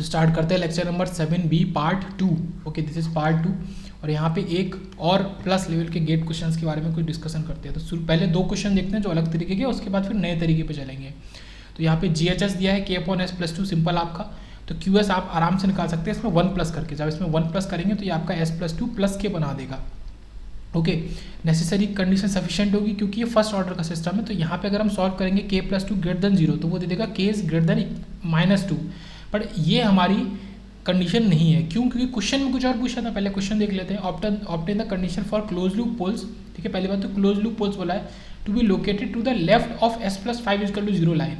तो स्टार्ट करते हैं lecture number 7B part 2। Okay, this is part 2 और यहाँ पे एक और प्लस लेवल के गेट क्वेश्चंस के बारे में कुछ डिस्कशन करते हैं। तो पहले दो क्वेश्चन देखते हैं जो अलग तरीके के, उसके बाद फिर नए तरीके पे चलेंगे। तो यहाँ पे GHS दिया है K/S+2 सिंपल आपका, तो QS आप आराम से निकाल सकते हैं इसमें 1 प्लस करके। जब इसमें 1 प्लस करेंगे तो ये आपका S+2 प्लस K बना देगा। ओके, नेसेसरी कंडीशन सफिशिएंट होगी क्योंकि ये फर्स्ट ऑर्डर का सिस्टम है। तो यहाँ पे अगर हम सॉल्व करेंगे K+2 ग्रेटर देन 0 तो वो दे देगा K is greater than -2, but ये हमारी कंडीशन नहीं है। क्यों? क्योंकि क्वेश्चन में कुछ और पूछा था। पहले क्वेश्चन देख लेते हैं। Obtain the condition for close loop poles. ठीक है, पहली बात तो क्लोज लूप पोल्स बोला है to be located to the left of S+5 = 0 line.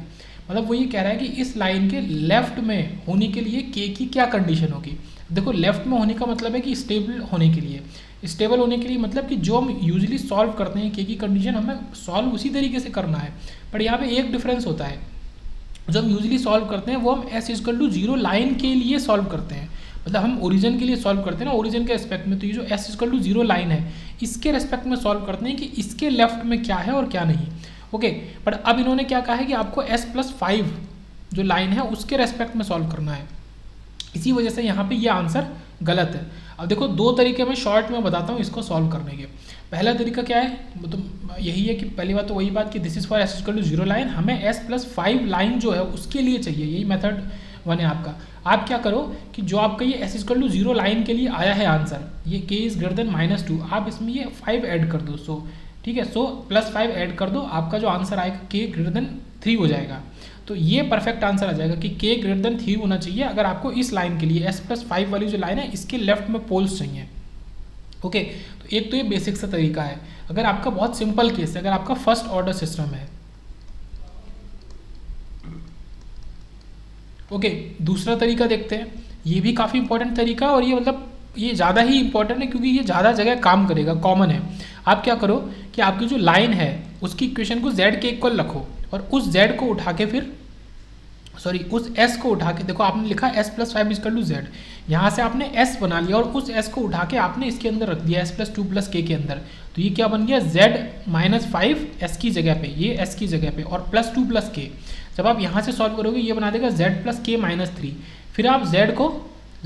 मतलब वो ये कह रहा है कि इस लाइन के लेफ्ट में होने के लिए K की क्या कंडीशन होगी। देखो, लेफ्ट में होने का मतलब है कि स्टेबल होने के लिए, स्टेबल होने के लिए मतलब कि जो हम यूजुअली सॉल्व करते हैं K की कंडीशन हमें सॉल्व उसी तरीके से करना है। पर यहाँ पे एक डिफरेंस होता है, जो हम यूजुअली सॉल्व करते हैं वो हम S=0 लाइन के लिए सॉल्व करते हैं। मतलब हम ओरिजिन के लिए सॉल्व करते हैं ना, ओरिजिन के रेस्पेक्ट में। तो ये जो S=0 लाइन है इसके रेस्पेक्ट में सॉल्व करते हैं कि इसके लेफ्ट में क्या है और क्या नहीं। ओके, बट अब इन्होंने क्या कहा है कि आपको S+5 जो लाइन है उसके रेस्पेक्ट में सॉल्व करना है। इसी वजह से यहाँ पे ये आंसर गलत है। अब देखो, दो तरीके मैं शॉर्ट में बताता हूँ इसको सॉल्व करने के। पहला तरीका क्या है, मतलब यही है कि पहली बात तो वही बात कि this is for S=0 line, हमें S+5 लाइन जो है उसके लिए चाहिए। यही मेथड 1 है आपका। आप क्या करो कि जो आपका ये S=0 लाइन के लिए आया है आंसर, ये K इज ग्रेटर देन -2, आप इसमें ये 5 ऐड कर दो। सो ठीक है, सो +5 ऐड कर दो, आपका जो आंसर आएगा K ग्रेटर देन 3 हो जाएगा। तो ये परफेक्ट आंसर आ जाएगा कि K ग्रेटर देन 3 होना चाहिए अगर आपको इस लाइन के लिए S+5 वाली जो लाइन है इसके लेफ्ट में पोल्स चाहिए। ओके, तो एक तो ये बेसिक सा तरीका है। अगर आपका बहुत सिंपल केस है, अगर आपका फर्स्ट ऑर्डर सिस्टम है। ओके, दूसरा तरीका देखते हैं। ये भी काफ़ी इंपॉर्टेंट तरीका है और ये मतलब ये ज़्यादा ही इंपॉर्टेंट है क्योंकि ये ज़्यादा जगह काम करेगा, कॉमन है। आप क्या करो कि आपकी जो लाइन है उसकी इक्वेशन को Z के इक्वल रखो और उस Z को उठा के फिर उस S को उठा के, देखो आपने लिखा S+5 = Z, यहाँ से आपने S बना लिया और उस S को उठा के आपने इसके अंदर रख दिया S+2 + K के अंदर। तो ये क्या बन गया, Z-5 S की जगह पे, ये S की जगह पे और +2 + K। जब आप यहाँ से सॉल्व करोगे ये बना देगा Z + K - 3। फिर आप Z को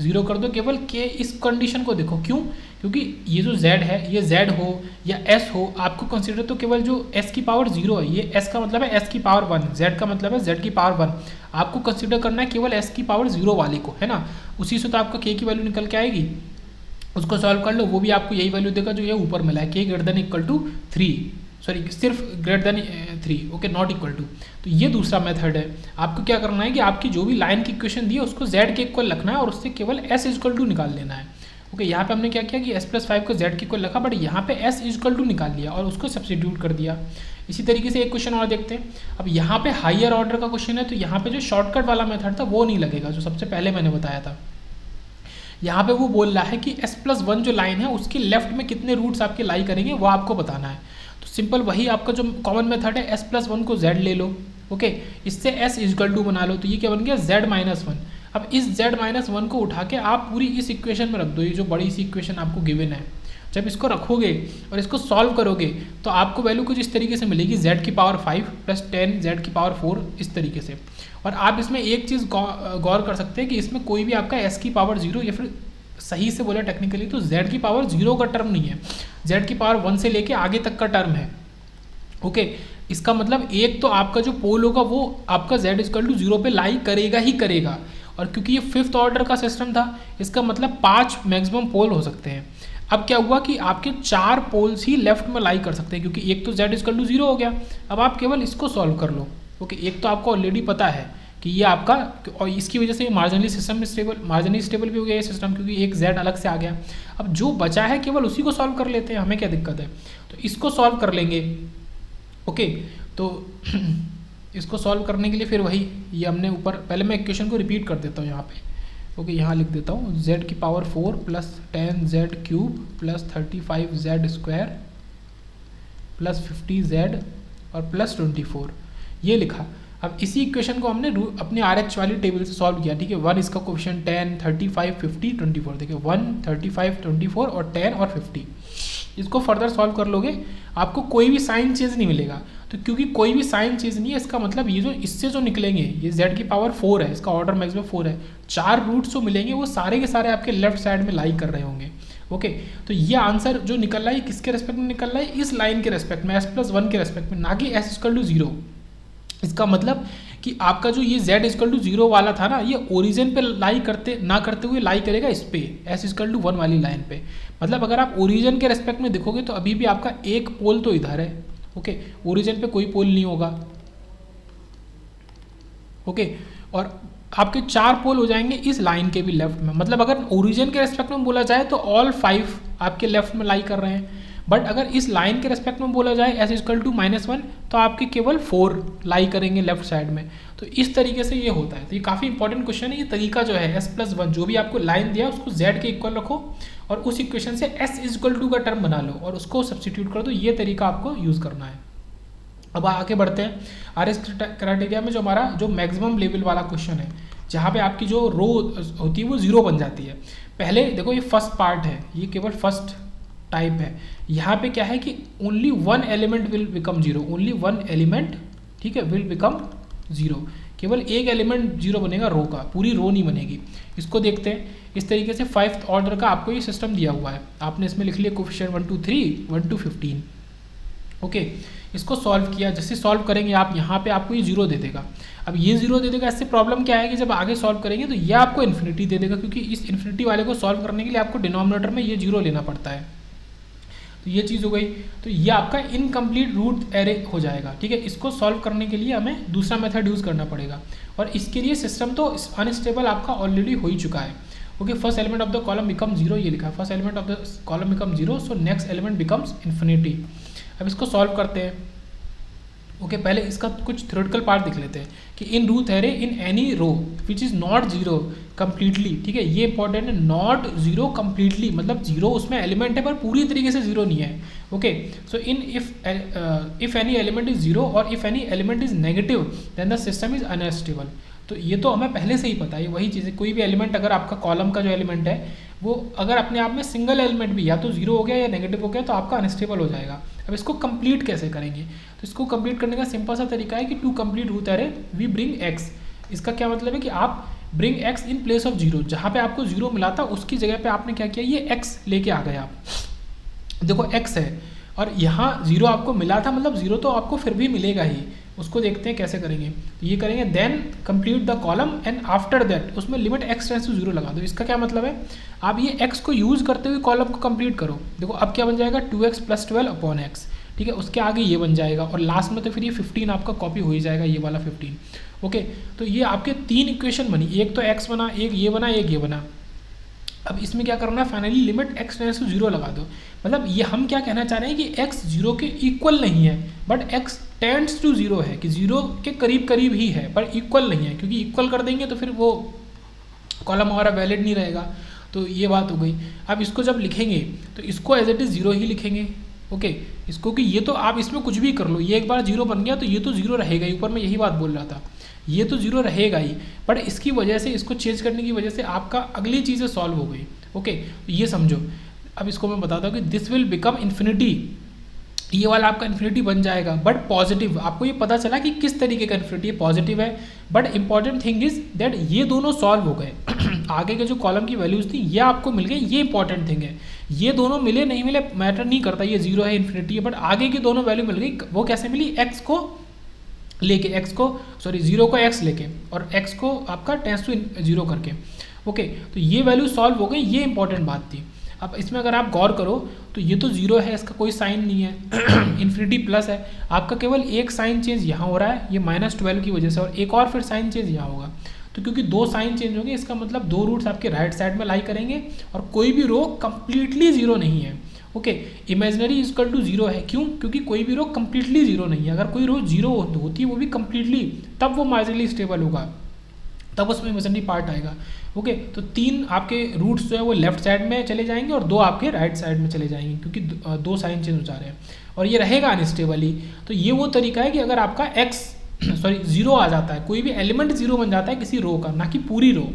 0 कर दो, केवल K इस कंडीशन को देखो। क्यों? क्योंकि ये जो Z है, ये Z हो या S हो, आपको कंसीडर तो केवल जो S की पावर 0 है, ये S का मतलब है S की पावर 1, Z का मतलब है Z की पावर 1। आपको कंसीडर करना है केवल S की पावर 0 वाले को, है ना। उसी से तो आपका K की वैल्यू निकल के आएगी। उसको सॉल्व कर लो, वो भी आपको यही वैल्यू देगा जो ये ऊपर मिला है, K ग्रेटर देन = 3, सॉरी सिर्फ greater than 3, okay, not equal to. तो ये दूसरा मेथड है। आपको क्या करना है कि आपकी जो भी लाइन की इक्वेशन दी है उसको Z के इक्वल रखना है और उससे केवल S= निकाल लेना है। ओके, यहाँ पे हमने क्या किया कि S+5 को Z के इक्वल रखा, बट यहाँ पे S= निकाल लिया और उसको सब्स्टिट्यूट कर दिया। इसी तरीके से एक क्वेश्चन और देखते हैं। अब यहाँ पे हायर ऑर्डर का क्वेश्चन है, तो यहाँ पे जो शॉर्टकट वाला मेथड था वो नहीं लगेगा, जो सबसे पहले मैंने बताया था। यहाँ पे वो बोल रहा है कि S+1 जो लाइन है उसके लेफ्ट में कितने रूट्स आपके लाई करेंगे वो आपको बताना है। तो सिंपल वही आपका जो कॉमन मेथड है, S+1 को Z ले लो। ओके, इससे S= बना लो, तो ये क्या बन गया, Z-1। अब इस Z-1 को उठा के आप पूरी इस इक्वेशन में रख दो, ये जो बड़ी सी इक्वेशन आपको गिवन है। जब इसको रखोगे और इसको सॉल्व करोगे तो आपको वैल्यू कुछ इस तरीके से मिलेगी, Z की पावर 5 + 10 Z की पावर 4, इस तरीके से। और आप इसमें एक चीज़ गौर कर सकते हैं कि इसमें कोई भी आपका S की पावर 0 या फिर सही से बोला टेक्निकली तो Z की पावर 0 का टर्म नहीं है, Z की पावर 1 से लेके आगे तक का टर्म है। ओके, इसका मतलब एक तो आपका जो पोल होगा वो आपका Z=0 पे लाई करेगा ही करेगा। और क्योंकि ये 5th ऑर्डर का सिस्टम था, इसका मतलब 5 मैक्सिमम पोल हो सकते हैं। अब क्या हुआ कि आपके 4 पोल्स ही लेफ्ट में लाई कर सकते हैं, क्योंकि एक तो Z=0 हो गया। अब आप केवल इसको सॉल्व कर लो। ओके, एक तो आपको ऑलरेडी पता है कि ये आपका, और इसकी वजह से मार्जिनली स्टेबल भी हो गया ये सिस्टम, क्योंकि एक Z अलग से आ गया। अब जो बचा है केवल उसी को सॉल्व कर लेते हैं, हमें क्या दिक्कत है। तो इसको सॉल्व कर लेंगे। ओके, तो इसको सॉल्व करने के लिए फिर वही ये हमने ऊपर, पहले मैं इक्वेशन को रिपीट कर देता हूँ यहाँ पे। ओके, यहाँ लिख देता हूँ, Z की पावर 4 + 10Z³ + 35Z² + 50Z और +24, ये लिखा। अब इसी इक्वेशन को हमने अपने RH वाली टेबल से सॉल्व किया। ठीक है, 1 इसका कोफिशिएंट 10, 35, 50, 24। देखिए 1, 35, 24 और 10 और 50। इसको फर्दर सॉल्व कर लोगे आपको कोई भी साइन चेंज नहीं मिलेगा। तो क्योंकि कोई भी साइन चेंज नहीं है, इसका मतलब ये जो इससे जो निकलेंगे, ये z की पावर 4 है, इसका ऑर्डर मैक्सिमम 4 है, 4 रूट्स जो मिलेंगे वो सारे के सारे आपके लेफ्ट साइड में लाई कर रहे होंगे। ओके, तो ये आंसर जो निकल रहा है किसके रेस्पेक्ट में निकल रहा है, इस लाइन के रेस्पेक्ट में, s+1 के रेस्पेक्ट में, ना कि s=0। इसका मतलब कि आपका जो ये z=0 वाला था ना, ये ओरिजिन पे लाई करते हुए लाई करेगा इस पे s=1 वाली लाइन पे। मतलब अगर आप ओरिजिन के रेस्पेक्ट में देखोगे तो अभी भी आपका एक पोल तो इधर है। ओके, ओरिजिन पे कोई पोल नहीं होगा। ओके, और आपके 4 पोल हो जाएंगे इस लाइन के भी लेफ्ट में। मतलब अगर ओरिजिन के रेस्पेक्ट में बोला जाए तो ऑल 5 आपके लेफ्ट में लाई कर रहे हैं, बट अगर इस लाइन के रेस्पेक्ट में बोला जाए s=-1 तो आपके केवल 4 लाई करेंगे लेफ्ट साइड में। तो इस तरीके से ये होता है। तो ये काफ़ी इंपॉर्टेंट क्वेश्चन है। ये तरीका जो है s+1 जो भी आपको लाइन दिया उसको z के इक्वल रखो और उस इक्वेशन से s=2 का टर्म बना लो और उसको सब्सटीट्यूट कर दो। ये तरीका आपको यूज़ करना है। अब आगे बढ़ते हैं। RS क्राइटेरिया में जो हमारा जो मैक्सिमम लेवल वाला क्वेश्चन है, जहाँ पे आपकी जो रो होती है वो 0 बन जाती है। पहले देखो ये फर्स्ट पार्ट है, ये केवल फर्स्ट टाइप है। यहाँ पे क्या है कि only 1 element will become 0, only 1 element, ठीक है, विल बिकम 0। केवल एक एलिमेंट 0 बनेगा रो का, पूरी रो नहीं बनेगी। इसको देखते हैं। इस तरीके से 5th ऑर्डर का आपको ये सिस्टम दिया हुआ है। आपने इसमें लिख लिया कोफिशिएंट 1 2 3 1 2 15। ओके, इसको सॉल्व किया। जैसे सॉल्व करेंगे आप, यहाँ पे आपको ये 0 दे देगा। अब ये 0 दे देगा, इससे प्रॉब्लम क्या है कि जब आगे सॉल्व करेंगे तो ये आपको इन्फिनिटी दे देगा, क्योंकि इस इन्फिनिटी वाले को सॉल्व करने के लिए आपको डिनोमिनेटर में ये 0 लेना पड़ता है। तो ये चीज़ हो गई। तो ये आपका इनकम्प्लीट रूट एरे हो जाएगा। ठीक है, इसको सॉल्व करने के लिए हमें दूसरा मेथड यूज़ करना पड़ेगा और इसके लिए सिस्टम तो अनस्टेबल आपका ऑलरेडी हो ही चुका है। Okay, first element of the column become 0, ये लिखा है, first element of the column become 0, so next element becomes infinity. अब इसको सॉल्व करते हैं। ओके, पहले इसका कुछ थ्योरेटिकल पार्ट देख लेते हैं कि in Routh array in any row which is not 0 completely. ठीक है, ये इंपॉर्टेंट है, नॉट 0 कम्प्लीटली, मतलब 0 उसमें एलिमेंट है पर पूरी तरीके से 0 नहीं है। Okay, so in if any element is 0 और if any element is negative then the system is unstable. तो ये तो हमें पहले से ही पता है, वही चीज़ है। कोई भी एलिमेंट अगर आपका कॉलम का जो एलिमेंट है वो अगर अपने आप में सिंगल एलिमेंट भी या तो 0 हो गया या नेगेटिव हो गया तो आपका अनस्टेबल हो जाएगा। अब इसको कंप्लीट कैसे करेंगे? तो इसको कंप्लीट करने का सिंपल सा तरीका है कि to complete root array we bring x. इसका क्या मतलब है कि आप bring x in place of 0, जहाँ पे आपको 0 मिला था उसकी जगह पे आपने क्या किया, ये x लेके आ गए आप। देखो x है और यहाँ 0 आपको मिला था, मतलब 0 तो आपको फिर भी मिलेगा ही। उसको देखते हैं कैसे करेंगे। तो ये करेंगे then complete the column and after that उसमें लिमिट x टेंड्स टू 0 लगा दो। इसका क्या मतलब है, आप ये x को यूज़ करते हुए कॉलम को कंप्लीट करो। देखो अब क्या बन जाएगा, 2x + 12 अपॉन x। ठीक है, उसके आगे ये बन जाएगा और लास्ट में तो फिर ये 15 आपका कॉपी हो ही जाएगा, ये वाला 15। ओके, तो ये आपके 3 इक्वेशन बनी, एक तो x बना, एक ये बना, एक ये बना। अब इसमें क्या करना है, finally limit x tends to 0 लगा दो। मतलब ये हम क्या कहना चाह रहे हैं कि x 0 के इक्वल नहीं है, बट x टेंड्स टू 0 है, कि 0 के करीब करीब ही है पर इक्वल नहीं है, क्योंकि इक्वल कर देंगे तो फिर वो कॉलम हमारा वैलिड नहीं रहेगा। तो ये बात हो गई। अब इसको जब लिखेंगे तो इसको एज इट इज़ 0 ही लिखेंगे। ओके, इसको कि ये तो आप इसमें कुछ भी कर लो, ये एक बार 0 बन गया तो ये तो 0 रहेगा ही। ऊपर मैं यही बात बोल रहा था, ये तो 0 रहेगा ही, बट इसकी वजह से, इसको चेंज करने की वजह से आपका अगली चीज़ें सॉल्व हो गई। ओके, तो ये समझो। अब इसको मैं बताता हूँ कि दिस विल बिकम इन्फिनिटी, ये वाला आपका इन्फिनिटी बन जाएगा बट पॉजिटिव। आपको ये पता चला कि किस तरीके का इन्फिनिटी पॉजिटिव है, but important thing is that ये दोनों सॉल्व हो गए। आगे के जो कॉलम की वैल्यूज थी ये आपको मिल गई, ये इंपॉर्टेंट थिंग है। ये दोनों मिले नहीं मिले मैटर नहीं करता, ये 0 है, इन्फिनिटी है, बट आगे की दोनों वैल्यू मिल गई। वो कैसे मिली, x को लेके, x को सॉरी 0 को x लेके और x को आपका टेंड्स टू 0 करके। ओके, तो ये वैल्यू सॉल्व हो गई, ये इंपॉर्टेंट बात थी। अब इसमें अगर आप गौर करो तो ये तो 0 है, इसका कोई साइन नहीं है, इन्फिनिटी प्लस है, आपका केवल एक साइन चेंज यहाँ हो रहा है, ये -12 की वजह से, और एक और फिर साइन चेंज यहाँ होगा। तो क्योंकि 2 साइन चेंज होंगे, इसका मतलब 2 रूट्स आपके राइट साइड में लाई करेंगे और कोई भी रो कंप्लीटली 0 नहीं है। ओके, इमेजिनरी इक्वल टू 0 है, क्यों? क्योंकि कोई भी रो कंप्लीटली 0 नहीं है। अगर कोई रो 0 होती है वो भी कंप्लीटली, तब वो मार्जिनली स्टेबल होगा, तब उसमें इमेजिनरी पार्ट आएगा। ओके, तो 3 आपके रूट्स जो है वो लेफ्ट साइड में चले जाएंगे और 2 आपके राइट साइड में चले जाएंगे, क्योंकि 2 साइन चेंज हो जा रहे हैं और ये रहेगा अनस्टेबली। तो ये वो तरीका है कि अगर आपका x 0 आ जाता है, कोई भी एलिमेंट 0 बन जाता है किसी रो का, ना कि पूरी रो।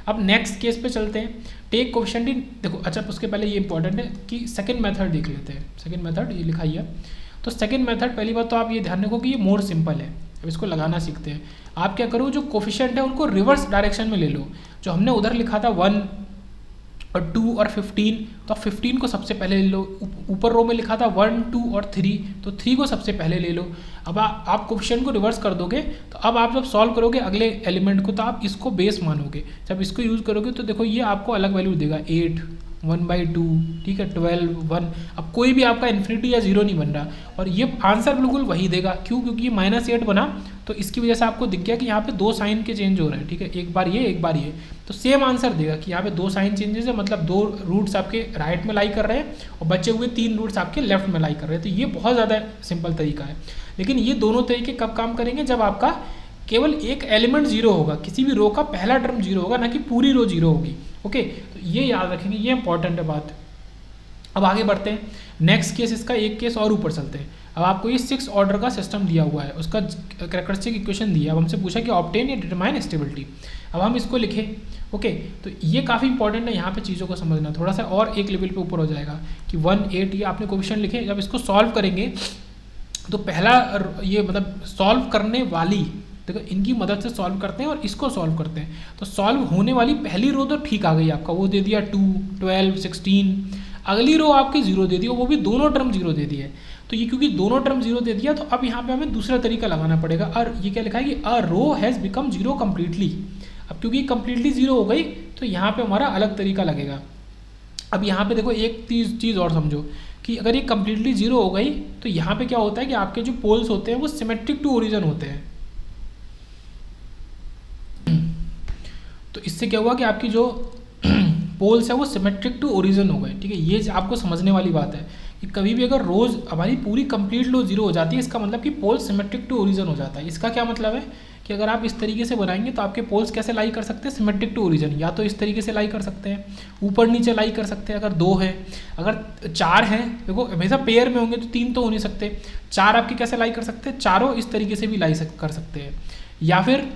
अब नेक्स्ट केस पे चलते हैं, टेक कोफिशिएंट इन, देखो अच्छा उसके पहले ये इंपॉर्टेंट है कि सेकंड मेथड देख लेते हैं। सेकंड मेथड ये लिखा ही है, तो सेकंड मेथड पहली बात तो आप ये ध्यान रखो कि ये मोर सिंपल है। अब इसको लगाना सीखते हैं। आप क्या करो, जो कोफिशिएंट है उनको रिवर्स डायरेक्शन में ले लो। जो हमने उधर लिखा था 1 और 2 और 15, तो 15 को सबसे पहले ले लो। ऊपर रो में लिखा था 1 2 और 3, तो 3 को सबसे पहले ले लो। अब आप कोफिशिएंट को रिवर्स कर दोगे, तो अब आप जब सॉल्व करोगे अगले एलिमेंट को, तो आप इसको बेस मानोगे। जब इसको यूज़ करोगे तो देखो ये आपको अलग वैल्यू देगा, 8 1/2, ठीक है, 12 1। अब कोई भी आपका इन्फिनिटी या 0 नहीं बन रहा, और ये आंसर बिल्कुल वही देगा। क्यों? क्योंकि ये -8 बना, तो इसकी वजह से आपको दिख गया कि यहाँ पे 2 साइन के चेंज हो रहे हैं, ठीक है, एक बार ये एक बार ये, तो सेम आंसर देगा कि यहाँ पे 2 साइन चेंजेस है, मतलब 2 रूट्स आपके राइट में लाई कर रहे हैं और बचे हुए 3 रूट्स आपके लेफ्ट में लाई कर रहे हैं। तो ये बहुत ज़्यादा सिंपल तरीका है। लेकिन ये दोनों तरीके कब काम करेंगे? जब आपका केवल एक एलिमेंट 0 होगा, किसी भी रो का पहला टर्म 0 होगा, ना कि पूरी रो 0 होगी। ओके, तो ये याद रखेंगे, ये इंपॉर्टेंट है बात। अब आगे बढ़ते हैं, नेक्स्ट केस, इसका एक केस और ऊपर चलते हैं। अब आपको ये 6 ऑर्डर का सिस्टम दिया हुआ है, उसका कैरेक्टरिस्टिक इक्वेशन दिया है। अब हमसे पूछा कि ऑब्टेन या डिटरमाइन स्टेबिलिटी। अब हम इसको लिखें। ओके, तो ये काफ़ी इंपॉर्टेंट है, यहाँ पे चीज़ों को समझना थोड़ा सा और एक लेवल पे ऊपर हो जाएगा कि 1 8 ये आपने कोफिशिएंट लिखे। जब इसको सॉल्व करेंगे तो पहला ये मतलब सॉल्व करने वाली, देखो इनकी मदद से सॉल्व करते हैं और इसको सॉल्व करते हैं, तो सॉल्व होने वाली पहली रो तो ठीक आ गई आपका, वो दे दिया 2 12 16। अगली रो आपकी 0 दे दी, वो भी दोनों टर्म 0 दे दिए। तो ये क्योंकि दोनों टर्म 0 दे दिया, तो अब यहाँ पे हमें दूसरा तरीका लगाना पड़ेगा। और ये क्या लिखा है कि अ रो हैज़ बिकम 0 कम्प्लीटली। अब क्योंकि कम्प्लीटली 0 हो गई, तो यहाँ पे हमारा अलग तरीका लगेगा। अब यहाँ पे देखो एक चीज़ और समझो कि अगर ये कम्प्लीटली 0 हो गई, तो यहाँ पे क्या होता है कि आपके जो पोल्स होते हैं वो सिमेट्रिक टू ओरिजिन होते हैं। तो इससे क्या हुआ कि आपकी जो पोल्स है वो सिमेट्रिक टू ओरिजिन हो गए, ठीक है। ये आपको समझने वाली बात है कि कभी भी अगर रोज हमारी पूरी कंप्लीट रो 0 हो जाती है, इसका मतलब कि पोल्स सिमेट्रिक टू ओरिजिन हो जाता है। इसका क्या मतलब है कि अगर आप इस तरीके से बनाएंगे तो आपके पोल्स कैसे लाई कर सकते हैं? Symmetric to origin. या तो इस तरीके से लाई कर सकते हैं, ऊपर नीचे लाई कर सकते हैं अगर 2 है। अगर 4 हैं, देखो हमेशा पेयर में होंगे तो 3 तो हो नहीं सकते, 4 आपके कैसे लाई कर सकते हैं? चारों इस तरीके से भी लाई कर सकते हैं। या फिर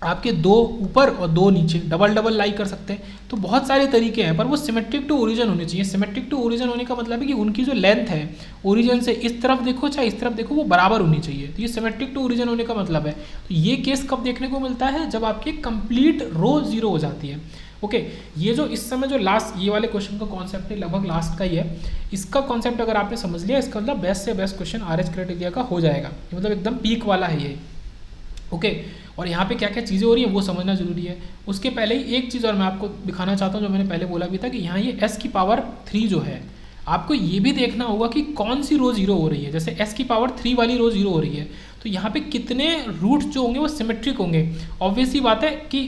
आपके 2 ऊपर और 2 नीचे डबल लाई कर सकते हैं। तो बहुत सारे तरीके हैं, पर वो सिमेट्रिक टू ओरिजिन होने चाहिए। सिमेट्रिक टू ओरिजिन होने का मतलब है कि उनकी जो लेंथ है ओरिजिन से इस तरफ देखो चाहे इस तरफ देखो वो बराबर होनी चाहिए। तो ये सिमेट्रिक टू ओरिजिन होने का मतलब है। तो ये केस कब देखने को मिलता है? जब आपकी कंप्लीट रो 0 हो जाती है। ओके, ये जो इस समय जो लास्ट ये वाले क्वेश्चन का कॉन्सेप्ट है लगभग लास्ट का ही है। इसका कॉन्सेप्ट अगर आपने समझ लिया, इसका मतलब बेस्ट से बेस्ट क्वेश्चन RH क्राइटेरिया का हो जाएगा। मतलब एकदम पीक वाला है ये। ओके, और यहाँ पे क्या क्या चीज़ें हो रही है वो समझना जरूरी है। उसके पहले ही एक चीज़ और मैं आपको दिखाना चाहता हूँ, जो मैंने पहले बोला भी था कि यहाँ ये s की पावर 3 जो है, आपको ये भी देखना होगा कि कौन सी रो 0 हो रही है। जैसे s की पावर 3 वाली रो 0 हो रही है, तो यहाँ पे कितने रूट्स जो होंगे वो सिमेट्रिक होंगे। ऑब्वियस सी बात है कि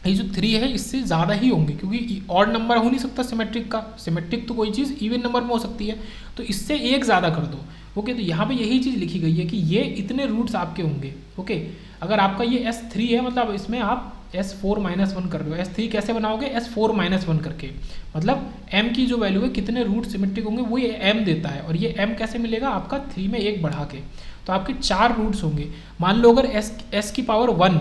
ये जो 3 है इससे ज़्यादा ही होंगे, क्योंकि ऑड नंबर हो नहीं सकता सिमेट्रिक का। सिमेट्रिक तो कोई चीज़ इवन नंबर में हो सकती है, तो इससे एक ज़्यादा कर दो। ओके, तो यहाँ पे यही चीज़ लिखी गई है कि ये इतने रूट्स आपके होंगे। ओके, अगर आपका ये S3 है, मतलब इसमें आप S4 - 1 कर रहे हो। S3 कैसे बनाओगे? S4 - 1 करके, मतलब M की जो वैल्यू है कितने रूट सिमेट्रिक होंगे वो ये M देता है। और ये M कैसे मिलेगा? आपका 3 में 1 बढ़ा के, तो आपके 4 रूट्स होंगे। मान लो अगर S की पावर 1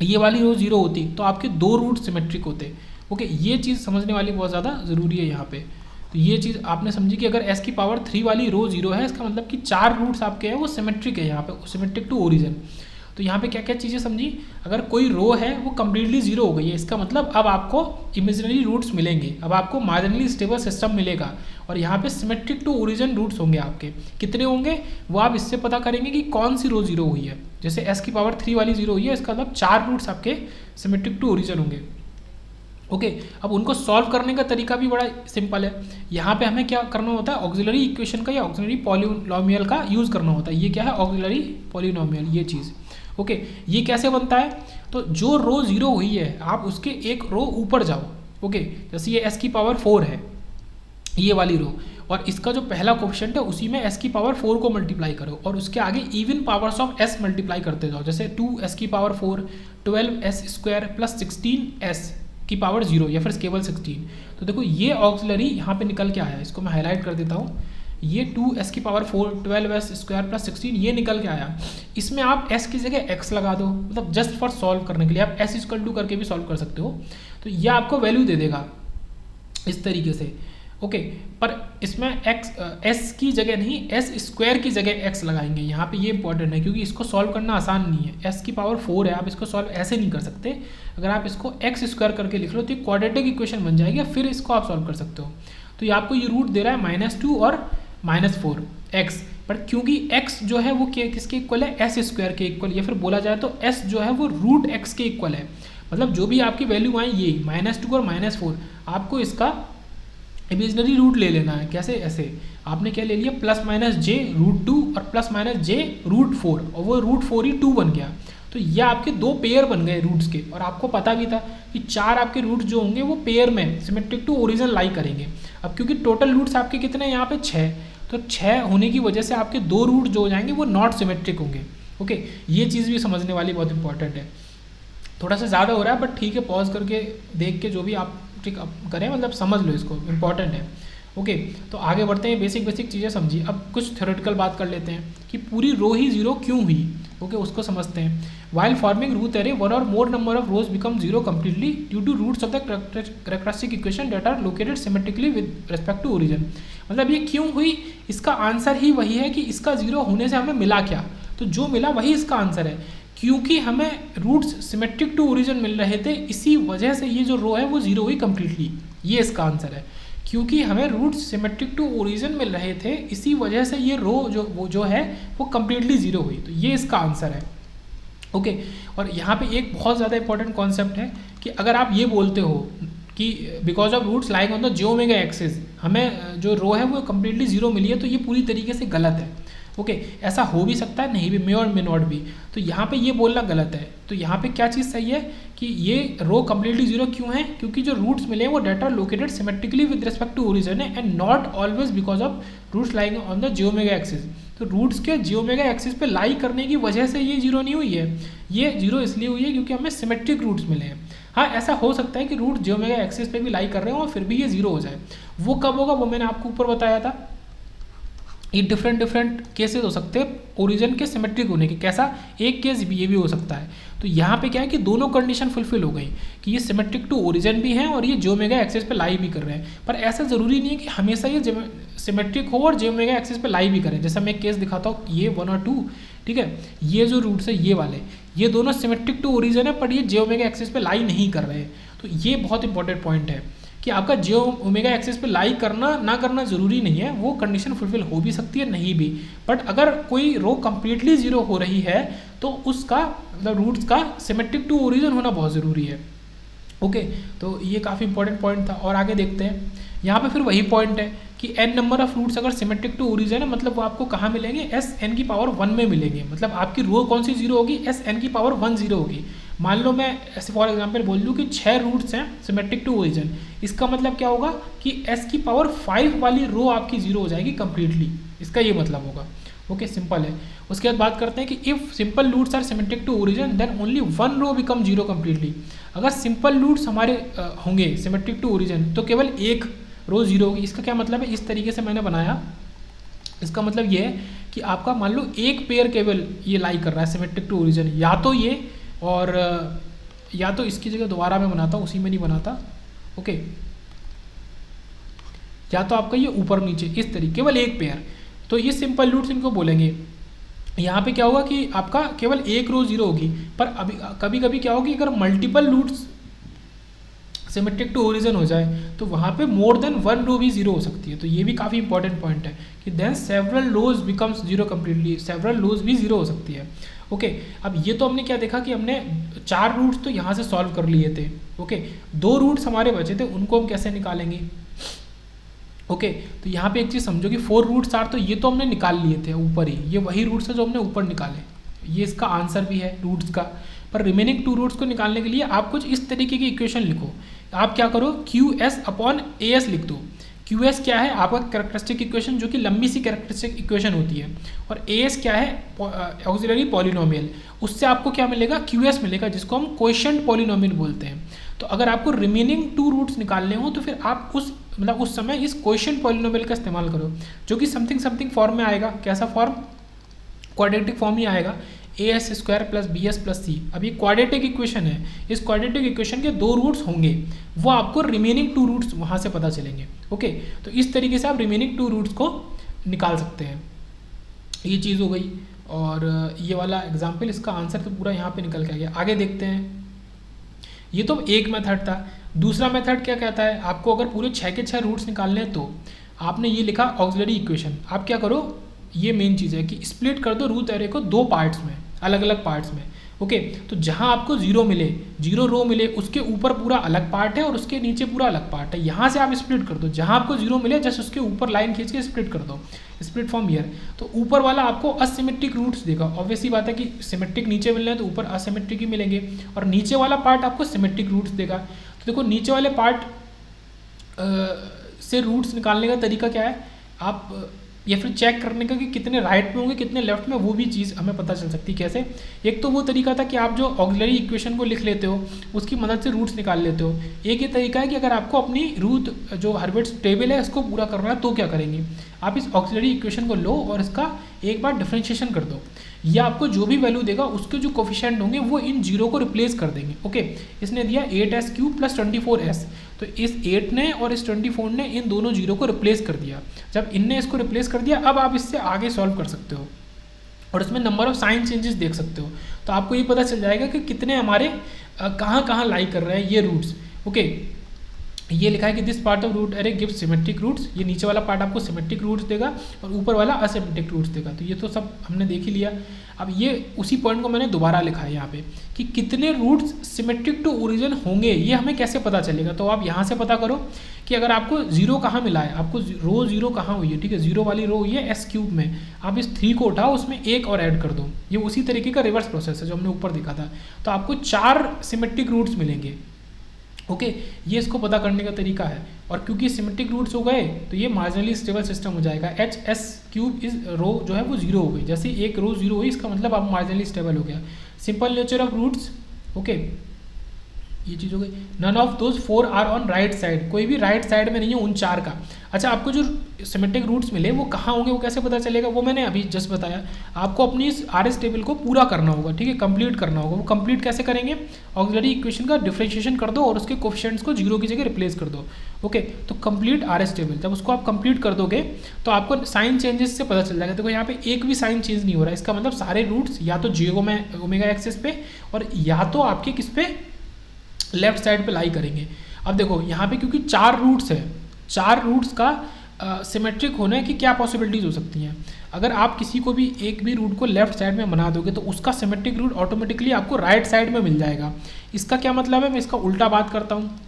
ये वाली रो 0 होती तो आपके 2 रूट सिमेट्रिक होते। ओके, ये चीज़ समझने वाली बहुत ज़्यादा ज़रूरी है यहाँ पे। तो ये चीज़ आपने समझी कि अगर s की पावर 3 वाली रो 0 है, इसका मतलब कि 4 रूट्स आपके हैं वो सिमेट्रिक है, यहाँ पे सिमेट्रिक टू ओरिजिन। तो यहाँ पे क्या क्या चीज़ें समझी? अगर कोई रो है वो कम्प्लीटली 0 हो गई है, इसका मतलब अब आपको इमेजिनरी रूट्स मिलेंगे, अब आपको मार्जिनली स्टेबल सिस्टम मिलेगा। और यहाँ पे सिमेट्रिक टू ओरिजिन रूट्स होंगे आपके। कितने होंगे वो आप इससे पता करेंगे कि कौन सी रो 0 हुई है। जैसे s की पावर 3 वाली 0 हुई है, इसका मतलब 4 रूट्स आपके सिमेट्रिक टू ओरिजिन होंगे। ओके, अब उनको सॉल्व करने का तरीका भी बड़ा सिंपल है। यहाँ पे हमें क्या करना होता है? ऑक्सिलरी इक्वेशन का या ऑक्सिलरी पॉलिनोमियल का यूज़ करना होता है। ये क्या है? ऑक्सिलरी पॉलिनोमियल, ये चीज़। ओके, ये कैसे बनता है? तो जो रो 0 हुई है आप उसके एक रो ऊपर जाओ। ओके, जैसे ये s की पावर 4 है ये वाली रो, और इसका जो पहला कोफिशिएंट है उसी में s की पावर 4 को मल्टीप्लाई करो, और उसके आगे even powers of s multiply करते जाओ। जैसे 2s की पावर 4 12s² प्लस 16s की पावर 0, या फिर केवल 16। तो देखो ये ऑक्सिलरी यहाँ पे निकल के आया है, इसको मैं हाईलाइट कर देता हूँ। ये 2s की पावर 4 12s स्क्वायर प्लस 16 ये निकल के आया। इसमें आप s की जगह x लगा दो, मतलब जस्ट फॉर सॉल्व करने के लिए आप s इक्वल टू करके भी सॉल्व कर सकते हो, तो ये आपको वैल्यू दे देगा इस तरीके से। ओके, पर इसमें s की जगह नहीं, s स्क्वायर की जगह x लगाएंगे यहाँ पे, ये इंपॉर्टेंट है क्योंकि इसको सॉल्व करना आसान नहीं है। s की पावर 4 है, आप इसको सॉल्व ऐसे नहीं कर सकते। अगर आप इसको x स्क्वायर करके लिख लो तो ये क्वाड्रेटिक इक्वेशन बन जाएगी, फिर इसको आप सॉल्व कर सकते हो। तो ये आपको ये रूट दे रहा है -2 और -4 x, पर क्योंकि x जो है वो किसके इक्वल है, s स्क्वायर के इक्वल, या फिर बोला जाए तो s जो है वो रूट x के इक्वल है। मतलब जो भी आपकी वैल्यू आई ये -2 और -4, आपको इसका इमेजिनरी रूट ले लेना है। कैसे, ऐसे आपने क्या ले लिया, +-j√2 और +-j√4, और वो √4 ही 2 बन गया। तो ये आपके दो पेयर बन गए रूट्स के, और आपको पता भी था कि 4 आपके रूट्स जो होंगे वो पेयर में सिमेट्रिक टू ओरिजिन लाई करेंगे। अब क्योंकि टोटल रूट्स आपके कितने हैं यहाँ पे 6, तो 6 होने की वजह से आपके 2 रूट जो हो जाएंगे वो नॉट सिमेट्रिक होंगे। ओके, ये चीज़ भी समझने वाली बहुत इंपॉर्टेंट है। थोड़ा सा ज़्यादा हो रहा है बट ठीक है, पॉज करके देख के जो भी आप ठीक करें, मतलब समझ लो इसको, इंपॉर्टेंट है। ओके, तो आगे बढ़ते हैं, बेसिक चीज़ें समझिए। अब कुछ थ्योरेटिकल बात कर लेते हैं कि पूरी रो ही जीरो क्यों हुई। ओके, उसको समझते हैं। While forming Routh array, one और more number of rows become zero completely due to roots of the characteristic equation that are located symmetrically with respect to origin. मतलब ये क्यों हुई, इसका आंसर ही वही है कि इसका जीरो होने से हमें मिला क्या, तो जो मिला वही इसका आंसर है। क्योंकि हमें रूट्स सिमेट्रिक टू ओरिजिन मिल रहे थे, इसी वजह से ये जो रो है वो जीरो हुई कम्प्लीटली, ये इसका आंसर है। क्योंकि हमें रूट्स सिमेट्रिक टू ओरिजिन मिल रहे थे, इसी वजह से ये रो जो है वो कम्प्लीटली जीरो हुई, तो ये इसका आंसर है। ओके, और यहाँ पे एक बहुत ज़्यादा इंपॉर्टेंट कॉन्सेप्ट है कि अगर आप ये बोलते हो कि because of roots lying on the j omega axis हमें जो रो है वो कम्प्लीटली जीरो मिली है, तो ये पूरी तरीके से गलत है। ओके, ऐसा हो भी सकता है, नहीं भी, मे और मे नॉट भी, तो यहाँ पे ये बोलना गलत है। तो यहाँ पे क्या चीज़ सही है कि ये रो कम्प्लीटली जीरो क्यों है, क्योंकि जो रूट्स मिले हैं वो data located symmetrically with respect to origin है, and not always because of roots lying on the j omega axis. तो रूट्स के j-ओमेगा एक्सिस पे लाई करने की वजह से ये जीरो नहीं हुई है, ये जीरो इसलिए हुई है क्योंकि हमें सिमेट्रिक रूट्स मिले हैं। हाँ, ऐसा हो सकता है कि रूट j-ओमेगा एक्सिस पे भी लाई कर रहे हो और फिर भी ये जीरो हो जाए, वो कब होगा वो मैंने आपको ऊपर बताया था। ये डिफरेंट केसेस हो सकते हैं ओरिजिन के सिमेट्रिक होने के। कैसा, एक केस ये भी हो सकता है। तो यहाँ पे क्या है कि दोनों कंडीशन फुलफिल हो गई कि ये सिमेट्रिक टू ओरिजिन भी है और ये j-ओमेगा एक्सिस पे लाई भी कर रहे हैं। पर ऐसा ज़रूरी नहीं है कि हमेशा ये सिमेट्रिक हो और j-ओमेगा एक्सिस पे लाई भी करें। जैसा मैं एक केस दिखाता हूँ, ये 1 और 2, ठीक है, ये जो रूट्स है ये वाले, ये दोनों सिमेट्रिक टू ओरिजिन है पर ये j-ओमेगा एक्सिस पे लाई नहीं कर रहे हैं। तो ये बहुत इंपॉर्टेंट पॉइंट है कि आपका j-ओमेगा एक्सिस पे लाई करना ना करना ज़रूरी नहीं है, वो कंडीशन फुलफिल हो भी सकती है, नहीं भी। बट अगर कोई रो कम्प्लीटली जीरो हो रही है तो उसका मतलब रूट्स का सिमेट्रिक टू ओरिजिन होना बहुत ज़रूरी है। ओके, तो ये काफ़ी इंपॉर्टेंट पॉइंट था। और आगे देखते हैं, यहाँ पे फिर वही पॉइंट है कि n नंबर ऑफ रूट्स अगर सिमेट्रिक टू ओरिजिन है, मतलब वो आपको कहाँ मिलेंगे, Sn की पावर 1 में मिलेंगे। मतलब आपकी रो कौन सी जीरो होगी, Sn की पावर 1 जीरो होगी। मान लो मैं ऐसे फॉर एग्जांपल बोल लूँ कि 6 रूट्स हैं सिमेट्रिक टू ओरिजिन, इसका मतलब क्या होगा कि s की पावर 5 वाली रो आपकी जीरो हो जाएगी कम्प्लीटली, इसका ये मतलब होगा। ओके, सिंपल है। उसके बाद बात करते हैं कि if simple roots are symmetric to origin then only 1 row become zero completely. अगर सिंपल रूट्स हमारे होंगे सिमेट्रिक टू ओरिजिन तो केवल एक रो जीरो होगी। इसका क्या मतलब है, इस तरीके से मैंने बनाया, इसका मतलब ये है कि आपका मान लो एक पेयर केवल ये लाई कर रहा है सिमेट्रिक टू ओरिजिन, या तो ये और या तो इसकी जगह दोबारा मैं बनाता हूँ, उसी में नहीं बनाता। ओके, या तो आपका ये ऊपर नीचे इस तरीके केवल एक पेयर, तो ये सिंपल रूट्स इनको बोलेंगे। यहाँ पे क्या होगा कि आपका केवल एक रो जीरो होगी, पर अभी कभी कभी क्या होगी, अगर multiple roots symmetric to origin हो जाए तो वहाँ पे मोर देन 1 रो भी जीरो हो सकती है। तो ये भी काफ़ी इंपॉर्टेंट पॉइंट है कि देन सेवरल रोज बिकम्स जीरो कम्प्लीटली, सेवरल रोज भी जीरो हो सकती है। ओके, अब ये तो हमने क्या देखा कि हमने 4 रूट्स तो यहाँ से सॉल्व कर लिए थे। ओके, 2 रूट्स हमारे बचे थे, उनको हम कैसे निकालेंगे। ओके, तो यहाँ पे एक चीज़ समझो कि 4 रूट्स आर तो ये तो हमने निकाल लिए थे ऊपर ही, ये वही रूट्स है जो हमने ऊपर निकाले, ये इसका आंसर भी है रूट्स का। पर रिमेनिंग 2 रूट्स को निकालने के लिए आप कुछ इस तरीके की इक्वेशन लिखो। आप क्या करो, QS अपॉन AS लिख दो। QS क्या है, आपका कैरेक्टरिस्टिक इक्वेशन जो कि लंबी सी कैरेक्टरिस्टिक इक्वेशन होती है, और AS क्या है, ऑक्सिलरी पॉलिनोमियल। उससे आपको क्या मिलेगा, QS मिलेगा, जिसको हम क्वोशिएंट पॉलिनोमियल बोलते हैं। तो अगर आपको रिमेनिंग 2 रूट्स निकालने हो तो फिर आप उस मतलब उस समय इस क्वेश्चन पॉलिनोमियल का इस्तेमाल करो, जो कि समथिंग समथिंग फॉर्म में आएगा। कैसा फॉर्म? क्वाड्रेटिक फॉर्म ही आएगा, AS² plus BS plus C। अब ये क्वाड्रेटिक इक्वेशन है, इस क्वाड्रेटिक इक्वेशन के 2 रूट्स होंगे, वो आपको रिमेनिंग 2 रूट्स वहाँ से पता चलेंगे। ओके, तो इस तरीके से आप रिमेनिंग 2 रूट्स को निकाल सकते हैं। ये चीज़ हो गई, और ये वाला एग्जाम्पल, इसका आंसर तो पूरा यहाँ पे निकल के आ गया। आगे देखते हैं। ये तो एक मेथड था। दूसरा मेथड क्या कहता है? आपको अगर पूरे 6 के 6 रूट्स निकालने हैं तो आपने ये लिखा ऑक्सिलरी इक्वेशन। आप क्या करो, ये मेन चीज़ है कि स्प्लिट कर दो रूट एरे को 2 पार्ट्स में, अलग अलग पार्ट्स में। ओके, तो जहाँ आपको 0 मिले, 0 रो मिले, उसके ऊपर पूरा अलग पार्ट है और उसके नीचे पूरा अलग पार्ट है। यहाँ से आप स्प्लिट कर दो, जहाँ आपको 0 मिले जस्ट उसके ऊपर लाइन खींच के स्प्लिट कर दो, स्प्लिट फ्रॉम हियर। तो ऊपर वाला आपको असिमेट्रिक रूट्स देगा। ऑब्वियसली बात है कि सिमेट्रिक नीचे मिलना है तो ऊपर असिमेट्रिक ही मिलेंगे, और नीचे वाला पार्ट आपको सिमेट्रिक रूट्स देगा। तो देखो नीचे वाले पार्ट से रूट्स निकालने का तरीका क्या है, आप या फिर चेक करने का कि कितने राइट में होंगे कितने लेफ्ट में, वो भी चीज़ हमें पता चल सकती है। कैसे? एक तो वो तरीका था कि आप जो ऑक्सिलरी इक्वेशन को लिख लेते हो, उसकी मदद से रूट्स निकाल लेते हो। एक ये तरीका है कि अगर आपको अपनी रूट जो हर्विट्ज़ टेबल है इसको पूरा करना है तो क्या करेंगे, आप इस ऑक्सिलरी इक्वेशन को लो और इसका एक बार डिफरेंशिएशन कर दो। ये आपको जो भी वैल्यू देगा उसके जो कोफिशिएंट होंगे वो इन 0 को रिप्लेस कर देंगे। ओके, इसने दिया 8s³ प्लस 24s, तो इस 8 ने और इस 24 ने इन दोनों 0 को रिप्लेस कर दिया। जब इनने इसको रिप्लेस कर दिया, अब आप इससे आगे सॉल्व कर सकते हो और इसमें नंबर ऑफ साइन चेंजेस देख सकते हो। तो आपको ये पता चल जाएगा कि कितने हमारे कहाँ कहाँ लाई कर रहे हैं ये रूट्स। ओके, ये लिखा है कि this part of root array gives symmetric roots. ये नीचे वाला पार्ट आपको सिमेट्रिक रूट्स देगा और ऊपर वाला असिमेट्रिक रूट्स देगा। तो ये तो सब हमने देख ही लिया। अब ये उसी पॉइंट को मैंने दोबारा लिखा है यहाँ पे कि कितने रूट्स सिमेट्रिक टू ओरिजिन होंगे, ये हमें कैसे पता चलेगा। तो आप यहाँ से पता करो कि अगर आपको 0 कहाँ मिला है, आपको रो 0 कहाँ हुई है, ठीक है, 0 वाली रो हुई है S³ में, आप इस 3 को उठाओ, उसमें 1 और ऐड कर दो। ये उसी तरीके का रिवर्स प्रोसेस है जो हमने ऊपर देखा था। तो आपको 4 सिमेट्रिक रूट्स मिलेंगे। ओके, ये इसको पता करने का तरीका है। और क्योंकि सिमेट्रिक रूट्स हो गए तो ये मार्जिनली स्टेबल सिस्टम हो जाएगा। HS³ इस रो जो है वो 0 हो गई। जैसे एक रो 0 हुई, इसका मतलब आप मार्जिनली स्टेबल हो गया। Simple nature of roots. Okay, ये चीज़ हो गई। None of those 4 are on right side, कोई भी राइट साइड में नहीं है उन 4 का। अच्छा, आपको जो सिमेट्रिक रूट्स मिले वो कहाँ होंगे, वो कैसे पता चलेगा, वो मैंने अभी जस्ट बताया। आपको अपनी इस RS टेबल को पूरा करना होगा, ठीक है, कंप्लीट करना होगा। वो कंप्लीट कैसे करेंगे, ऑक्सिलरी इक्वेशन का डिफरेंशिएशन कर दो और उसके कोफिशिएंट्स को 0 की जगह रिप्लेस कर दो। ओके, तो कंप्लीट RS टेबल, जब उसको आप कंप्लीट कर दोगे तो आपको साइन चेंजेस से पता चल जाएगा। देखो यहाँ पे एक भी साइन चेंज नहीं हो रहा है, इसका मतलब सारे रूट्स या तो ओमेगा एक्सिस पे और या तो आपके किस पे, लेफ्ट साइड पे लाई करेंगे। अब देखो यहाँ पे क्योंकि 4 रूट्स है, 4 रूट्स का सिमेट्रिक होने की क्या पॉसिबिलिटीज़ हो सकती हैं। अगर आप किसी को भी एक भी रूट को लेफ्ट साइड में बना दोगे तो उसका सिमेट्रिक रूट ऑटोमेटिकली आपको राइट साइड में मिल जाएगा। इसका क्या मतलब है, मैं इसका उल्टा बात करता हूँ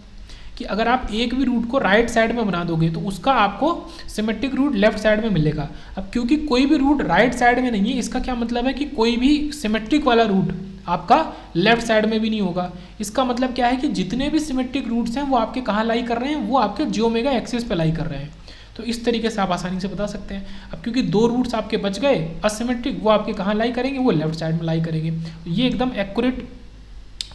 कि अगर आप एक भी रूट को राइट साइड में बना दोगे तो उसका आपको सिमेट्रिक रूट लेफ्ट साइड में मिलेगा। अब क्योंकि कोई भी रूट राइट साइड में नहीं है, इसका क्या मतलब है कि कोई भी सिमेट्रिक वाला रूट आपका लेफ्ट साइड में भी नहीं होगा। इसका मतलब क्या है कि जितने भी सिमेट्रिक रूट्स हैं वो आपके कहाँ लाई कर रहे हैं, वो आपके जियोमेगा एक्सिस पे लाई कर रहे हैं। तो इस तरीके से आप आसानी से बता सकते हैं। अब क्योंकि 2 रूट्स आपके बच गए असिमेट्रिक, वो आपके कहाँ लाई करेंगे, वो लेफ्ट साइड में लाई करेंगे। तो ये एकदम एक्यूरेट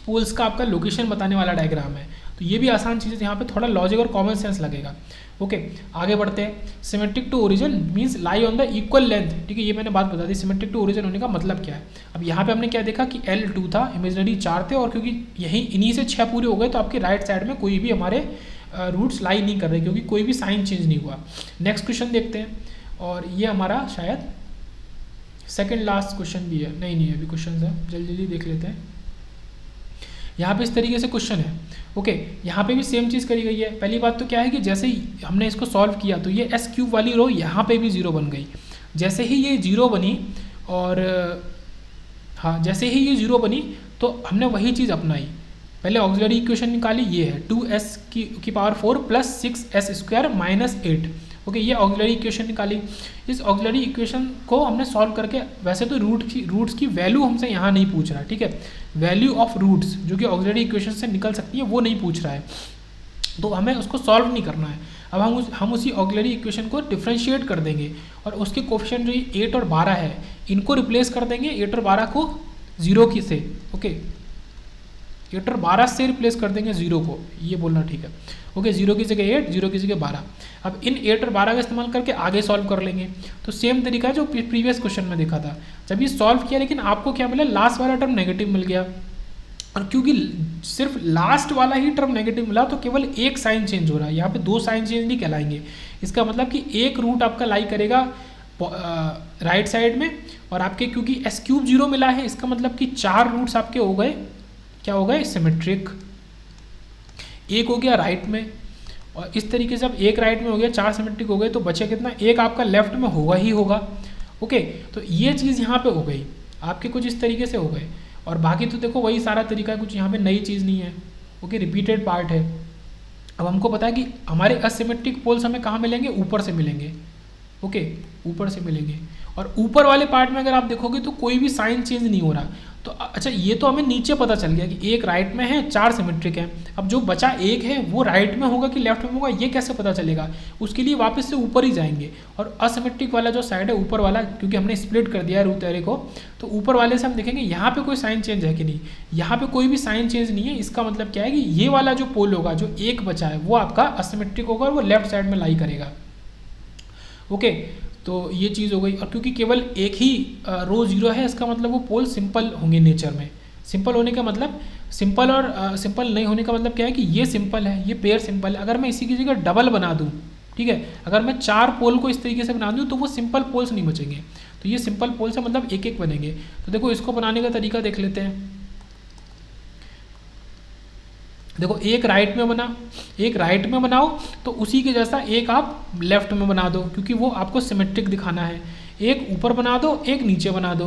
पोल्स का आपका लोकेशन बताने वाला डायग्राम है। तो ये भी आसान चीज़ है, यहाँ पे थोड़ा लॉजिक और कॉमन सेंस लगेगा। ओके, आगे बढ़ते हैं। Symmetric to origin means lie on the equal length, ठीक है, ये मैंने बात बता दी। सिमेट्रिक टू ओरिजिन होने का मतलब क्या है। अब यहाँ पे हमने क्या देखा कि L2 था, इमेजिनरी 4 थे, और क्योंकि इन्हीं से 6 पूरे हो गए तो आपके राइट साइड में कोई भी हमारे रूट्स लाई नहीं कर रहे क्योंकि कोई भी साइन चेंज नहीं हुआ। नेक्स्ट क्वेश्चन देखते हैं, और ये हमारा शायद सेकेंड लास्ट क्वेश्चन भी है, नहीं अभी क्वेश्चन है, जल्दी जल्दी देख लेते हैं। यहाँ पे इस तरीके से क्वेश्चन है। ओके, यहाँ पे भी सेम चीज़ करी गई है। पहली बात तो क्या है कि जैसे ही हमने इसको सॉल्व किया तो ये S³ वाली रो यहाँ पे भी 0 बन गई। जैसे ही ये 0 बनी, और हाँ, जैसे ही ये 0 बनी तो हमने वही चीज़ अपनाई। पहले ऑक्सिलरी इक्वेशन निकाली, ये है 2s की power 4 plus 6s² minus 8। Okay, ये ऑक्सिलरी इक्वेशन निकाली। इस ऑक्सिलरी इक्वेशन को हमने सॉल्व करके, वैसे तो रूट्स की वैल्यू हमसे यहाँ नहीं पूछ रहा है, ठीक है, वैल्यू ऑफ रूट्स जो कि ऑक्सिलरी इक्वेशन से निकल सकती है वो नहीं पूछ रहा है, तो हमें उसको सॉल्व नहीं करना है। अब हम उसी ऑक्सिलरी इक्वेशन को डिफरेंशिएट कर देंगे और उसके कोफिशिएंट जो 8 और 12 है इनको रिप्लेस कर देंगे, 8 और 12 को 0 की से। ओके, 8 और 12 से रिप्लेस कर देंगे 0 को, ये बोलना ठीक है। ओके, 0 की जगह 8, 0 की जगह 12। अब इन 8 और 12 का इस्तेमाल करके आगे सॉल्व कर लेंगे। तो सेम तरीका जो प्रीवियस क्वेश्चन में देखा था, जब ये सॉल्व किया लेकिन आपको क्या मिला, लास्ट वाला टर्म नेगेटिव मिल गया। और क्योंकि सिर्फ लास्ट वाला ही टर्म नेगेटिव मिला तो केवल एक साइन चेंज हो रहा है, यहाँ पे 2 साइन चेंज नहीं कहलाएंगे। इसका मतलब कि एक रूट आपका लाई करेगा राइट साइड में, और आपके क्योंकि s³ 0 मिला है, इसका मतलब कि 4 रूट्स आपके हो गए, क्या हो गए, सिमेट्रिक। एक हो गया राइट में, और इस तरीके से अब एक राइट में हो गया, 4 सिमेट्रिक हो गए, तो बचे कितना, एक आपका लेफ्ट में होगा ही होगा। ओके, तो ये चीज़ यहाँ पे हो गई आपके, कुछ इस तरीके से हो गए। और बाकी तो देखो वही सारा तरीका, कुछ यहाँ पे नई चीज़ नहीं है। ओके, रिपीटेड पार्ट है। अब हमको पता है कि हमारे असिमेट्रिक पोल्स हमें कहाँ मिलेंगे, ऊपर से मिलेंगे। ओके, ऊपर से मिलेंगे। और ऊपर वाले पार्ट में अगर आप देखोगे तो कोई भी साइन चेंज नहीं हो रहा। तो अच्छा, ये तो हमें नीचे पता चल गया कि एक राइट में है, 4 सिमेट्रिक है। अब जो बचा एक है वो राइट में होगा कि लेफ्ट में होगा, ये कैसे पता चलेगा, उसके लिए वापस से ऊपर ही जाएंगे। और असिमेट्रिक वाला जो साइड है ऊपर वाला, क्योंकि हमने स्प्लिट कर दिया है रूट एरे को, तो ऊपर वाले से हम देखेंगे यहाँ पे कोई साइन चेंज है कि नहीं। यहाँ पे कोई भी साइन चेंज नहीं है। इसका मतलब क्या है कि ये वाला जो पोल होगा, जो एक बचा है, वो आपका असिमेट्रिक होगा और वो लेफ्ट साइड में लाई करेगा। ओके, तो ये चीज़ हो गई। और क्योंकि केवल एक ही रो 0 है, इसका मतलब वो पोल सिंपल होंगे नेचर में। सिंपल होने का मतलब, सिंपल और सिंपल नहीं होने का मतलब क्या है कि ये सिंपल है, ये पेयर सिंपल है। अगर मैं इसी की जगह डबल बना दूँ, ठीक है, अगर मैं 4 पोल को इस तरीके से बना दूँ तो वो सिंपल पोल्स नहीं बचेंगे। तो ये सिंपल पोल्स है, मतलब एक एक बनेंगे। तो देखो इसको बनाने का तरीका देख लेते हैं। देखो एक राइट में बना, एक राइट में बनाओ तो उसी के जैसा एक आप लेफ्ट में बना दो, क्योंकि वो आपको सिमेट्रिक दिखाना है। एक ऊपर बना दो, एक नीचे बना दो,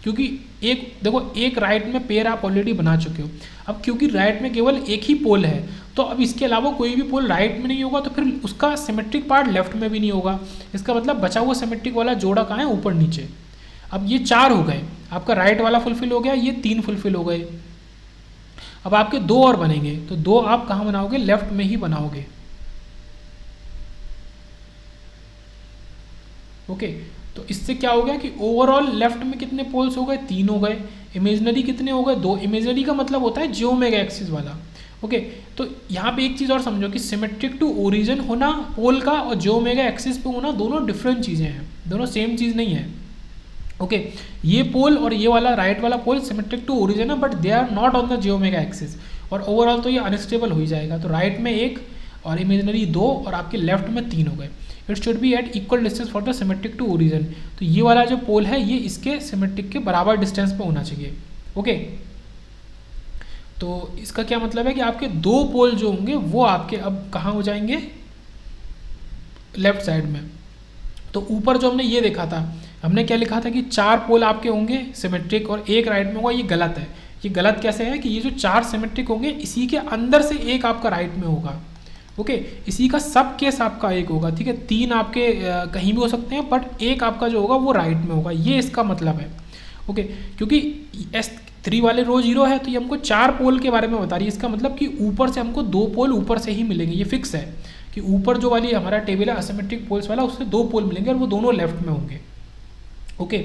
क्योंकि एक देखो एक राइट में पेयर आप ऑलरेडी बना चुके हो। अब क्योंकि राइट में केवल एक ही पोल है, तो अब इसके अलावा कोई भी पोल राइट में नहीं होगा, तो फिर उसका सिमेट्रिक पार्ट लेफ्ट में भी नहीं होगा। इसका मतलब बचा हुआ सिमेट्रिक वाला जोड़ा कहाँ है, ऊपर नीचे। अब ये 4 हो गए, आपका राइट वाला फुलफिल हो गया, ये 3 फुलफिल हो गए। अब आपके 2 और बनेंगे, तो 2 आप कहाँ बनाओगे, लेफ्ट में ही बनाओगे। ओके, तो इससे क्या हो गया कि ओवरऑल लेफ्ट में कितने पोल्स हो गए, 3 हो गए। इमेजिनरी कितने हो गए, 2। इमेजिनरी का मतलब होता है जियोमेगा एक्सिस वाला। ओके, तो यहाँ पे एक चीज़ और समझो कि सिमेट्रिक टू ओरिजिन होना पोल का और जियोमेगा एक्सिस पे होना दोनों डिफरेंट चीज़ें हैं, दोनों सेम चीज़ नहीं है। ओके, ये पोल और ये वाला राइट वाला पोल सिमेट्रिक टू ओरिजिन है, but they are not on the j omega axis, और ओवरऑल तो ये अनस्टेबल हो ही जाएगा। तो राइट में 1 और इमेजिनरी 2 और आपके लेफ्ट में 3 हो गए। It should be at equal distance for the symmetric to origin. तो ये वाला जो पोल है ये इसके सिमेट्रिक के बराबर डिस्टेंस पे होना चाहिए। ओके, तो इसका क्या मतलब है कि आपके 2 पोल जो होंगे वो आपके अब कहाँ हो जाएंगे, लेफ्ट साइड में। तो ऊपर जो हमने ये देखा था, हमने क्या लिखा था कि 4 पोल आपके होंगे सिमेट्रिक और एक राइट में होगा, ये गलत है। ये गलत कैसे है कि ये जो 4 सिमेट्रिक होंगे इसी के अंदर से एक आपका राइट में होगा। ओके, इसी का सब केस आपका एक होगा, ठीक है। 3 आपके कहीं भी हो सकते हैं, बट एक आपका जो होगा वो राइट में होगा, ये इसका मतलब है। ओके, क्योंकि S3 वाले रो 0 है, तो ये हमको 4 पोल के बारे में बता रही है। इसका मतलब कि ऊपर से हमको 2 पोल ऊपर से ही मिलेंगे, ये फिक्स है कि ऊपर जो वाली हमारा टेबल है असिमेट्रिक पोल्स वाला, उससे 2 पोल मिलेंगे और वो दोनों लेफ्ट में होंगे। ओके,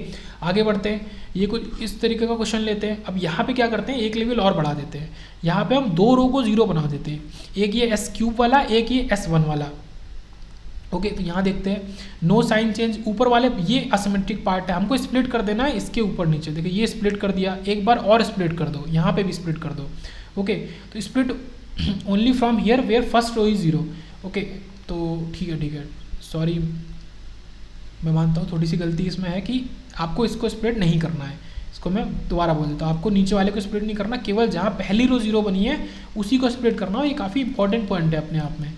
आगे बढ़ते हैं। ये कुछ इस तरीके का क्वेश्चन लेते हैं। अब यहाँ पे क्या करते हैं, एक लेवल और बढ़ा देते हैं। यहाँ पे हम 2 रो को 0 बना देते हैं, एक ये S³ वाला, एक ये S1 वाला। ओके, तो यहाँ देखते हैं, नो साइन चेंज। ऊपर वाले ये असिमेट्रिक पार्ट है, हमको स्प्लिट कर देना है इसके ऊपर नीचे। देखिए ये स्प्लिट कर दिया, एक बार और स्प्लिट कर दो, यहाँ पे भी स्प्लिट कर दो। ओके, तो split only from here where first row is 0। Okay, तो ठीक है, सॉरी, मैं मानता हूँ थोड़ी सी गलती इसमें है कि आपको इसको स्प्लिट नहीं करना है। इसको मैं दोबारा बोल देता हूँ, आपको नीचे वाले को स्प्लिट नहीं करना, केवल जहाँ पहली रो 0 बनी है उसी को स्प्लिट करना हो। ये काफ़ी इंपॉर्टेंट पॉइंट है अपने आप में।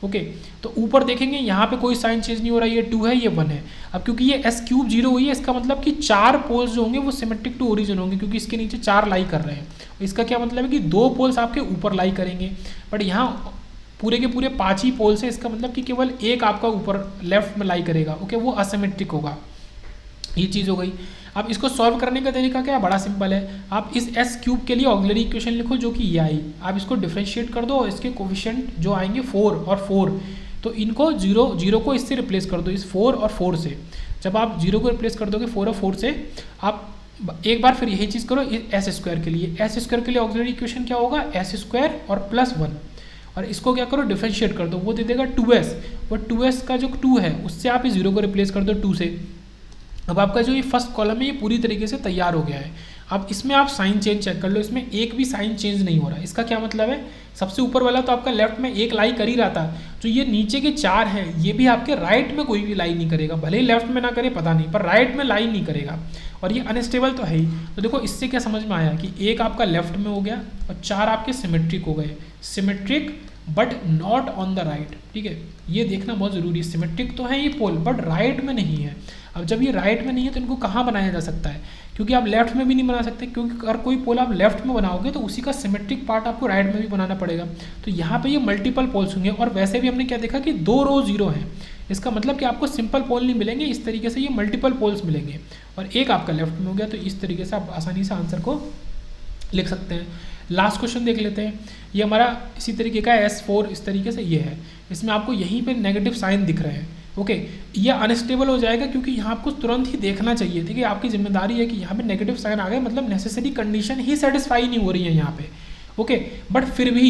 ओके, तो ऊपर देखेंगे यहाँ पे कोई साइन चेंज नहीं हो रहा, ये 2 है, ये 1 है। अब क्योंकि ये S³ 0 हुई है, इसका मतलब कि 4 पोल्स जो होंगे वो सिमेट्रिक टू ओरिजिन होंगे, क्योंकि इसके नीचे 4 लाई कर रहे हैं। इसका क्या मतलब है कि 2 पोल्स आपके ऊपर लाई करेंगे, बट यहाँ पूरे के पूरे 5 ही पोल्स है। इसका मतलब कि केवल एक आपका ऊपर लेफ्ट में लाई करेगा। ओके, वो असिमेट्रिक होगा। ये चीज़ हो गई। अब इसको सॉल्व करने का तरीका क्या है, बड़ा सिंपल है। आप इस S³ के लिए ऑक्सिलरी इक्वेशन लिखो जो कि ये आई, आप इसको डिफरेंशिएट कर दो और इसके कोफिशिएंट जो आएंगे 4 और 4, तो इनको 0 को इससे रिप्लेस कर दो, इस 4 और 4 से। जब आप 0 को रिप्लेस कर दोगे 4 और 4 से, आप एक बार फिर यही चीज़ करो एस स्क्वायर के लिए। एस स्क्वायर के लिए ऑक्सिलरी इक्वेशन क्या होगा, एस स्क्वायर और प्लस 1, और इसको क्या करो डिफरेंशिएट कर दो, वो दे देगा 2s। वो 2s का जो 2 है उससे आप इस 0 को रिप्लेस कर दो 2 से। अब आपका जो ये फर्स्ट कॉलम है ये पूरी तरीके से तैयार हो गया है। अब इसमें आप साइन चेंज चेक कर लो, इसमें एक भी साइन चेंज नहीं हो रहा। इसका क्या मतलब है, सबसे ऊपर वाला तो आपका लेफ्ट में एक लाई कर ही रहा था, जो ये नीचे के 4 हैं ये भी आपके राइट में कोई भी लाई नहीं करेगा, भले ही लेफ्ट में ना करे पता नहीं, पर राइट में लाई नहीं करेगा। और ये अनस्टेबल तो है ही। तो देखो इससे क्या समझ में आया कि एक आपका लेफ्ट में हो गया और 4 आपके सिमेट्रिक हो गए, symmetric but not on the right. ठीक है, ये देखना बहुत ज़रूरी है, सिमेट्रिक तो है ये पोल बट राइट में नहीं है। अब जब ये राइट में नहीं है तो इनको कहाँ बनाया जा सकता है, क्योंकि आप लेफ्ट में भी नहीं बना सकते, क्योंकि अगर कोई पोल आप लेफ्ट में बनाओगे तो उसी का सिमेट्रिक पार्ट आपको राइट में भी बनाना पड़ेगा। तो यहाँ पे ये मल्टीपल पोल्स होंगे। और वैसे भी हमने क्या देखा कि 2 रो 0 हैं, इसका मतलब कि आपको सिंपल पोल नहीं मिलेंगे, इस तरीके से ये मल्टीपल पोल्स मिलेंगे। और एक आपका लेफ्ट में हो गया, तो इस तरीके से आप आसानी से आंसर को लिख सकते हैं। लास्ट क्वेश्चन देख लेते हैं। ये हमारा इसी तरीके का S4 इस तरीके से ये है, इसमें आपको यहीं पे नेगेटिव साइन दिख रहे हैं। ओके, ये अनस्टेबल हो जाएगा क्योंकि यहाँ आपको तुरंत ही देखना चाहिए। ठीक है, आपकी जिम्मेदारी है कि यहाँ पे नेगेटिव साइन आ गए, मतलब नेसेसरी कंडीशन ही सेटिस्फाई नहीं हो रही है यहाँ पे। ओके, बट फिर भी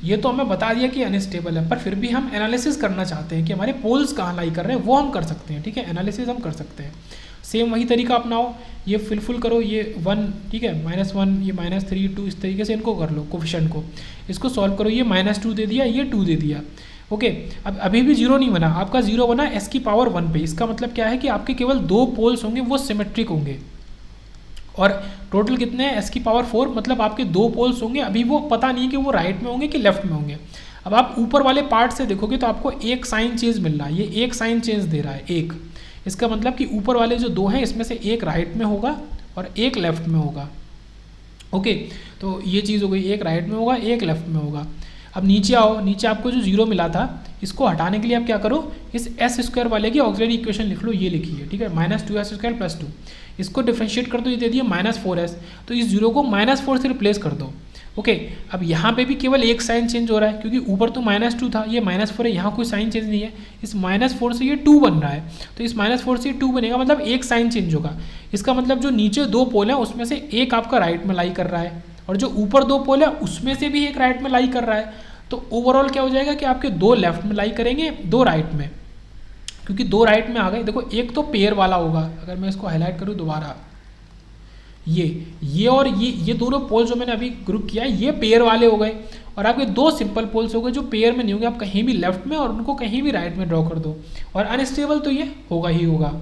ये तो हमें बता दिया कि अनस्टेबल है, पर फिर भी हम एनालिसिस करना चाहते हैं कि हमारे पोल्स कहाँ लाई कर रहे हैं, वो हम कर सकते हैं। ठीक है, एनालिसिस हम कर सकते हैं। सेम वही तरीका अपनाओ, ये फिलफुल करो, ये 1, ठीक है, -1, ये -3, 2, इस तरीके से इनको कर लो कोफिशिएंट को, इसको सॉल्व करो, ये -2 दे दिया, ये 2 दे दिया। ओके, अब अभी भी 0 नहीं बना, आपका 0 बना s की पावर 1 पे। इसका मतलब क्या है कि आपके केवल 2 पोल्स होंगे, वो सिमेट्रिक होंगे, और टोटल कितने हैं, s की पावर 4, मतलब आपके 2 पोल्स होंगे। अभी वो पता नहीं है कि वो राइट में होंगे कि लेफ्ट में होंगे। अब आप ऊपर वाले पार्ट से देखोगे तो आपको एक साइन चेंज मिल रहा है, ये एक साइन चेंज दे रहा है एक। इसका मतलब कि ऊपर वाले जो 2 हैं इसमें से एक राइट में होगा और एक लेफ्ट में होगा। ओके, तो ये चीज़ हो गई, एक राइट में होगा, एक लेफ्ट में होगा। अब नीचे आओ, नीचे आपको जो 0 मिला था इसको हटाने के लिए आप क्या करो, इस एस स्क्वायर वाले की ऑक्सिलरी इक्वेशन लिख लो, ये लिखिए। ठीक है, -2s स्क्वायर प्लस 2, इसको डिफरेंशिएट कर दो, ये दे दिया -4s, तो इस 0 को -4 से रिप्लेस कर दो। ओके, अब यहाँ पे भी केवल एक साइन चेंज हो रहा है, क्योंकि ऊपर तो -2 था, ये -4 है, यहाँ कोई साइन चेंज नहीं है। इस -4 से ये 2 बन रहा है, तो इस -4 से 2 बनेगा, मतलब एक साइन चेंज होगा। इसका मतलब जो नीचे 2 पोल हैं उसमें से एक आपका राइट में लाई कर रहा है, और जो ऊपर 2 पोल है उसमें से भी एक राइट में लाई कर रहा है। तो ओवरऑल क्या हो जाएगा कि आपके 2 लेफ्ट में लाई करेंगे, 2 राइट में, क्योंकि 2 राइट में आ गए। देखो एक तो पेयर वाला होगा, अगर मैं इसको हाईलाइट करूँ दोबारा, ये और ये दोनों पोल जो मैंने अभी ग्रुप किया है ये पेयर वाले हो गए, और आपके 2 सिंपल पोल्स हो गए जो पेयर में नहीं होंगे, आप कहीं भी लेफ्ट में और उनको कहीं भी राइट में ड्रॉ कर दो, और अनस्टेबल तो ये होगा ही होगा।